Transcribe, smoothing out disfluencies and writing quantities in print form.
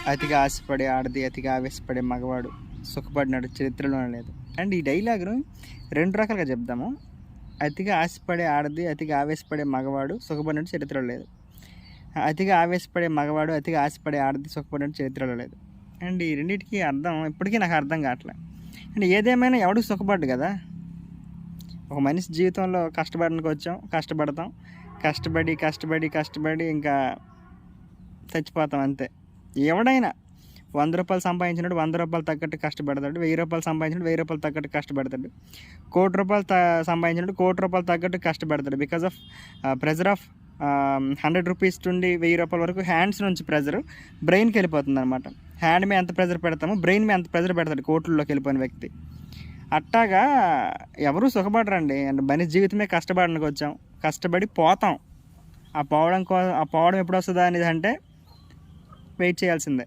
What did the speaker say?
అతిగా ఆశపడే ఆడది, అతిగా ఆవేశపడే మగవాడు సుఖపడినాడు చరిత్రలోనే లేదు. అండ్ ఈ డైలాగ్ను 2 రకాలుగా చెప్దాము. అతిగా ఆశపడే ఆడది, అతిగా ఆవేశపడే మగవాడు సుఖపడినట్టు చరిత్రలో లేదు. అతిగా ఆవేశపడే మగవాడు, అతిగా ఆశపడే ఆడది సుఖపడినట్టు చరిత్రలో లేదు. అండ్ ఈ రెండింటికి అర్థం ఇప్పటికీ నాకు అర్థం కావట్లే. అండ్ ఏదేమైనా ఎవడు సుఖపడ్డు కదా. ఒక మనిషి జీవితంలో కష్టపడడానికి వచ్చాం, కష్టపడతాం, కష్టపడి ఇంకా చచ్చిపోతాం అంతే. ఎవడైనా 100 రూపాయలు సంపాదించినప్పుడు 100 రూపాయలు తగ్గట్టు కష్టపడతాడు, 1000 రూపాయలు సంపాదించినప్పుడు 1000 రూపాయలు తగ్గట్టు కష్టపడతాడు, 1 కోటి రూపాయలు సంపాదించినప్పుడు 1 కోటి రూపాయలు తగ్గట్టు కష్టపడతాడు. Because of pressure of 100 rupees నుండి 1000 రూపాయల వరకు హ్యాండ్స్ నుంచి ప్రెజర్ బ్రెయిన్కి వెళ్ళిపోతుంది అనమాట. హ్యాండ్ మీద ఎంత ప్రెజర్ పెడతామో బ్రెయిన్ మీద ఎంత ప్రెజర్ పెడతాడు కోట్లలోకి వెళ్ళిపోయిన వ్యక్తి. అట్టాగా ఎవరూ సుఖపడరండి. అండ్ మనిషి జీవితమే కష్టపడడానికి వచ్చాం, కష్టపడి పోతాం. ఆ పోవడం ఎప్పుడు వస్తుందా అనేది అంటే వెయిట్ చేయాల్సిందే.